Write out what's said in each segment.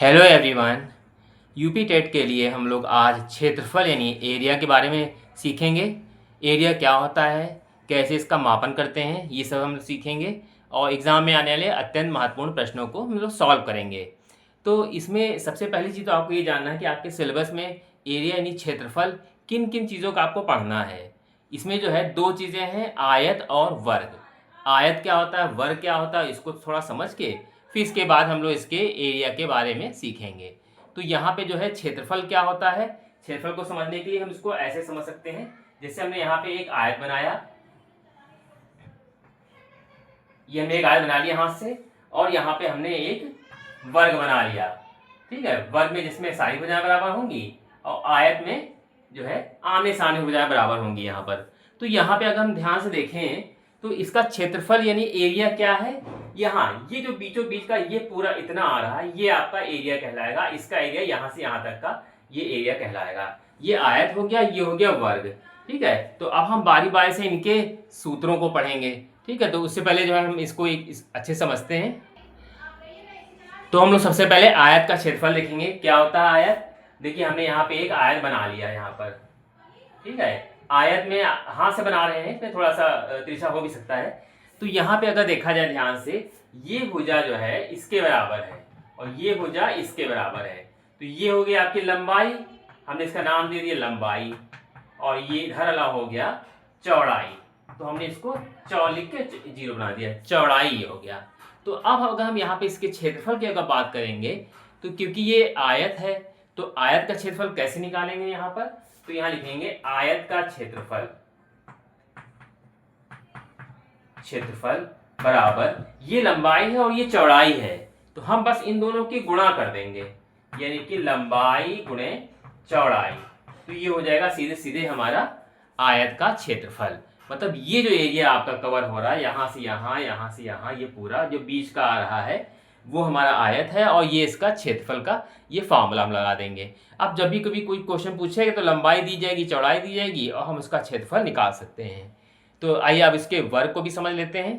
Hello everyone. UP TET के लिए हम लोग आज क्षेत्रफल यानी एरिया के बारे में सीखेंगे। एरिया क्या होता है, कैसे इसका मापन करते हैं, ये सब हम सीखेंगे और एग्ज़ाम में आने वाले अत्यंत महत्वपूर्ण प्रश्नों को हम लोग सॉल्व करेंगे। तो इसमें सबसे पहली चीज़ तो आपको ये जानना है कि आपके सिलेबस में एरिया यानी क्षेत्रफल किन किन चीज़ों का आपको पढ़ना है। इसमें जो है दो चीज़ें हैं, आयत और वर्ग। आयत क्या होता है, वर्ग क्या होता है, इसको थोड़ा समझ के फिर इसके बाद हम लोग इसके एरिया के बारे में सीखेंगे। तो यहाँ पे जो है क्षेत्रफल क्या होता है, क्षेत्रफल को समझने के लिए हम इसको ऐसे समझ सकते हैं, जैसे हमने यहाँ पे एक आयत बनाया, ये हमने एक आयत बना लिया हाथ से, और यहाँ पे हमने एक वर्ग बना लिया। ठीक है, वर्ग में जिसमें सारी भुजाएं बराबर होंगी और आयत में जो है आमने सामने भुजाएं बराबर होंगी यहाँ पर। तो यहाँ पे अगर हम ध्यान से देखें तो इसका क्षेत्रफल यानी एरिया क्या है, यहाँ ये जो बीचों बीच का ये पूरा इतना आ रहा है, ये आपका एरिया कहलाएगा। इसका एरिया यहाँ से यहाँ तक का ये एरिया कहलाएगा। ये आयत हो गया, ये हो गया वर्ग। ठीक है, तो अब हम बारी बारी से इनके सूत्रों को पढ़ेंगे। ठीक है, तो उससे पहले जो है हम इसको अच्छे समझते हैं। तो हम लोग सबसे पहले आयत का क्षेत्रफल देखेंगे। क्या होता है आयत, देखिए हमने यहाँ पे एक आयत बना लिया यहाँ पर। ठीक है, आयत में हाथ से बना रहे हैं, इसमें थोड़ा सा तिरछा हो भी सकता है। तो यहाँ पे अगर देखा जाए ध्यान से, ये भुजा जो है इसके बराबर है और ये भुजा इसके बराबर है। तो ये हो गया आपकी लंबाई, हमने इसका नाम दे दिया लंबाई, और ये इधर वाला हो गया चौड़ाई। तो हमने इसको लिख के 0 बना दिया, चौड़ाई ये हो गया। तो अब अगर हम यहाँ पे इसके क्षेत्रफल की अगर बात करेंगे, तो क्योंकि ये आयत है तो आयत का क्षेत्रफल कैसे निकालेंगे यहाँ पर, तो यहाँ लिखेंगे आयत का क्षेत्रफल बराबर ये लंबाई है और ये चौड़ाई है। तो हम बस इन दोनों की गुणा कर देंगे, यानी कि लंबाई गुणे चौड़ाई। तो ये हो जाएगा सीधे सीधे हमारा आयत का क्षेत्रफल। मतलब ये जो एरिया आपका कवर हो रहा है, यहाँ से यहाँ, यहाँ से यहाँ, ये पूरा जो बीच का आ रहा है वो हमारा आयत है, और ये इसका क्षेत्रफल का ये फार्मूला हम लगा देंगे। अब जब भी कभी कोई क्वेश्चन पूछेगा तो लंबाई दी जाएगी, चौड़ाई दी जाएगी, और हम उसका क्षेत्रफल निकाल सकते हैं। तो आइए अब इसके वर्ग को भी समझ लेते हैं।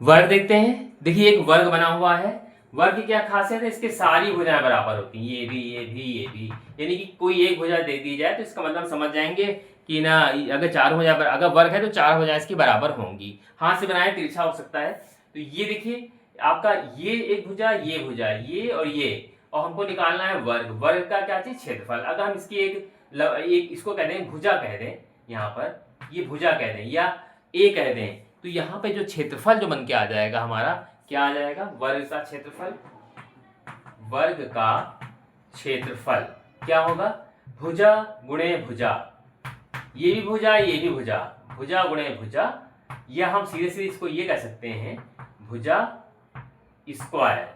वर्ग देखते हैं। देखिए एक वर्ग बना हुआ है, वर्ग की क्या खासियत है, इसके सारी भुजाएं बराबर होती हैं, ये भी, ये भी, ये भी। यानी कि कोई एक भुजा दे दी जाए तो इसका मतलब समझ जाएंगे कि ना, अगर चार भुजा अगर वर्ग है तो चार भुजाएं इसकी बराबर होंगी। हाथ से बनाए तिरछा हो सकता है। तो ये देखिए आपका ये एक भुजा, ये भुजा, ये और ये, और हमको निकालना है वर्ग। वर्ग का क्या चीज, क्षेत्रफल। अगर हम इसकी एक इसको कह दें भुजा कह दें, यहाँ पर ये भुजा कह दें या ए कह दें, तो यहाँ पे जो क्षेत्रफल जो बन के आ जाएगा हमारा, क्या आ जाएगा, वर्ग का क्षेत्रफल। वर्ग का क्षेत्रफल क्या होगा, भुजा गुणे भुजा, ये भी भुजा, ये भी भुजा, भुजा गुणे भुजा, या हम सीधे सीधे इसको ये कह सकते हैं भुजा स्क्वायर।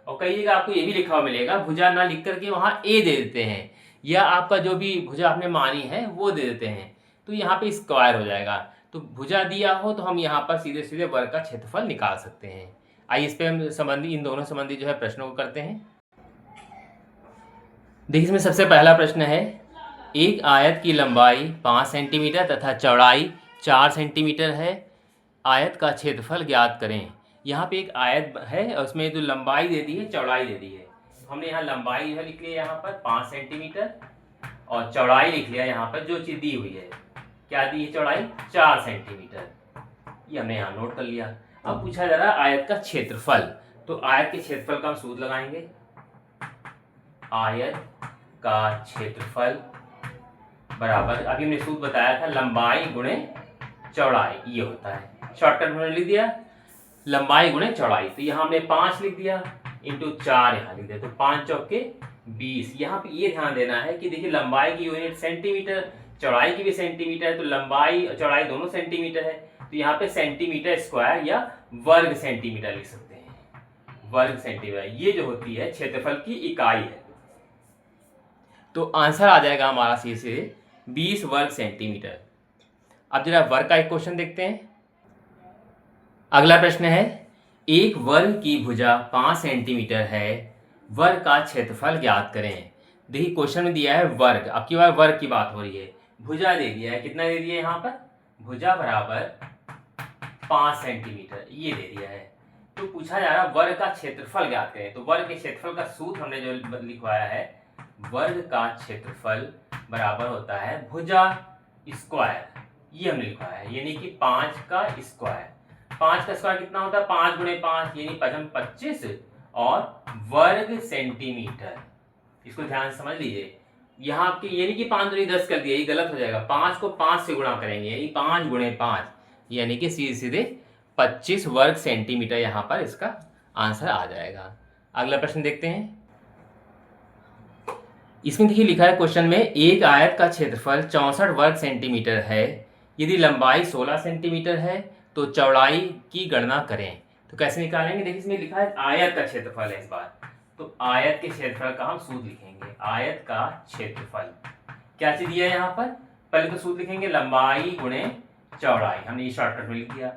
और कई जगह आपको ये भी लिखा हुआ मिलेगा, भुजा ना लिख करके वहां ए दे देते हैं, या आपका जो भी भुजा आपने मानी है वो दे देते हैं, तो यहाँ पे स्क्वायर हो जाएगा। तो भुजा दिया हो तो हम यहाँ पर सीधे सीधे वर्ग का क्षेत्रफल निकाल सकते हैं। आइए इस पे हम संबंधी, इन दोनों संबंधी जो है प्रश्नों को करते हैं। देखिए इसमें सबसे पहला प्रश्न है, एक आयत की लंबाई 5 सेंटीमीटर तथा चौड़ाई 4 सेंटीमीटर है, आयत का क्षेत्रफल ज्ञात करें। यहाँ पे एक आयत है और उसमें जो लंबाई दे दी है, चौड़ाई दे दी है। हमने यहाँ लंबाई जो है लिख लिया यहाँ पर 5 सेंटीमीटर, और चौड़ाई लिख लिया यहाँ पर जो चीज दी हुई है, क्या दी है चौड़ाई, 4 सेंटीमीटर। ये हमने यहाँ नोट कर लिया। अब पूछा जा रहा है आयत का क्षेत्रफल, तो आयत के क्षेत्रफल का हम सूत्र लगाएंगे। आयत का क्षेत्रफल बराबर, अभी हमने सूत्र बताया था, लंबाई गुणे चौड़ाई, ये होता है। शॉर्टकट में लिख दिया लंबाई गुणे चौड़ाई। तो यहाँ हमने 5 लिख दिया इंटू 4 यहाँ लिख दिया, तो 5 चौके 20। यहाँ पे ये ध्यान देना है कि देखिए लंबाई की यूनिट सेंटीमीटर, चौड़ाई की भी सेंटीमीटर है, तो लंबाई और चौड़ाई दोनों सेंटीमीटर है। तो यहाँ पे सेंटीमीटर स्क्वायर या वर्ग सेंटीमीटर लिख सकते हैं, वर्ग सेंटीमीटर, ये जो होती है क्षेत्रफल की इकाई है। तो आंसर आ जाएगा हमारा सी से 20 वर्ग सेंटीमीटर। अब जरा वर्ग का एक क्वेश्चन देखते हैं। अगला प्रश्न है, एक वर्ग की भुजा 5 सेंटीमीटर है, वर्ग का क्षेत्रफल ज्ञात करें। देखिए क्वेश्चन में दिया है वर्ग, अब की बार वर्ग की बात हो रही है। भुजा दे दिया है, कितना दे दिया है यहाँ पर, भुजा बराबर 5 सेंटीमीटर ये दे दिया है। तो पूछा जा रहा वर्ग का क्षेत्रफल ज्ञात करें। तो वर्ग के क्षेत्रफल का सूत्र हमने जो लिखवाया है, वर्ग का क्षेत्रफल बराबर होता है भुजा स्क्वायर, ये हमने लिखवाया है, यानी कि 5 का स्क्वायर। 5 का स्क्वायर कितना होता है, 5 गुणे 5 यानी 25 और वर्ग सेंटीमीटर। इसको ध्यान से समझ लीजिए, यहाँ आपके यानी कि 5 दूनी 10 कर दिया, ये गलत हो जाएगा। 5 को 5 से गुणा करेंगे यानी 5 गुणे 5 यानी कि सीधे सीधे 25 वर्ग सेंटीमीटर यहाँ पर इसका आंसर आ जाएगा। अगला प्रश्न देखते हैं। इसमें देखिए लिखा है क्वेश्चन में, एक आयत का क्षेत्रफल 64 वर्ग सेंटीमीटर है। यदि लंबाई 16 सेंटीमीटर है तो चौड़ाई की गणना करें। तो कैसे निकालेंगे, देखिए इसमें लिखा है आयत का क्षेत्रफल है इस बार, तो आयत के क्षेत्रफल का हम सूत्र लिखेंगे। आयत का क्षेत्रफल क्या चीज दिया है यहाँ पर, पहले तो सूत्र लिखेंगे लंबाई गुणे चौड़ाई, हमने ये शॉर्टकट में लिख दिया।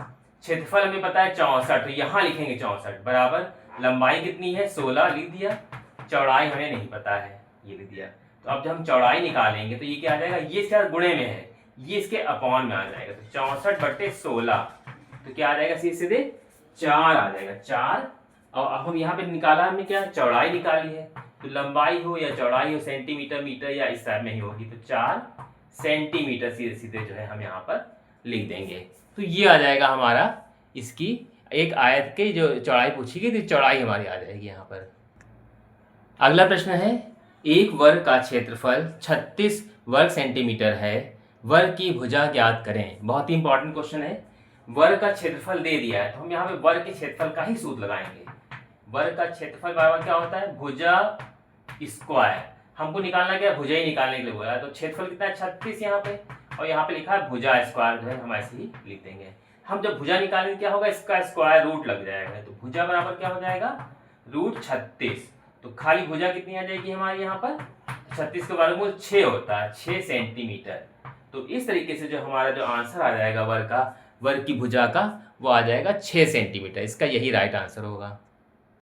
क्षेत्रफल हमें पता है 64, तो यहाँ लिखेंगे 64 बराबर लंबाई कितनी है 16 लिख दिया, चौड़ाई हमें नहीं पता है ये लिख दिया। तो अब जब हम चौड़ाई निकालेंगे तो ये क्या आ जाएगा, ये इसका गुणे में है, ये इसके अपॉन में आ जाएगा, तो 64/16 तो क्या आ जाएगा, सीधे सीधे 4 आ जाएगा 4। और अब हम यहाँ पे निकाला हमने क्या, चौड़ाई निकाली है, तो लंबाई हो या चौड़ाई हो सेंटीमीटर मीटर या इस टाइप में ही होगी, तो 4 सेंटीमीटर सीधे सीधे जो है हम यहाँ पर लिख देंगे। तो ये आ जाएगा हमारा, इसकी एक आयत की जो चौड़ाई पूछी गई तो चौड़ाई हमारी आ जाएगी यहाँ पर। अगला प्रश्न है, एक वर्ग का क्षेत्रफल 36 वर्ग सेंटीमीटर है, वर्ग की भुजा ज्ञात करें। बहुत ही इंपॉर्टेंट क्वेश्चन है। वर्ग का क्षेत्रफल दे दिया है तो हम यहाँ पे वर्ग के क्षेत्रफल का ही सूत्र लगाएंगे। वर्ग का क्षेत्रफल बराबर क्या होता है, भुजा स्क्वायर। हमको निकालना क्या है, भुजा ही निकालने के लिए बोला है, तो क्षेत्रफल कितना है 36 यहाँ पे, और यहाँ पे लिखा है भुजा स्क्वायर, जो है हम ऐसे ही लिख देंगे। हम जब भुजा निकालेंगे क्या होगा, इसका स्क्वायर रूट लग जाएगा, तो भुजा बराबर क्या हो जाएगा, रूट 36। तो खाली भुजा कितनी आ जाएगी हमारी यहाँ पर, 36 का वर्गमूल 6 होता है, 6 सेंटीमीटर। तो इस तरीके से जो हमारा जो आंसर आ जाएगा वर्ग की भुजा का, वो आ जाएगा 6 सेंटीमीटर। इसका यही राइट आंसर होगा।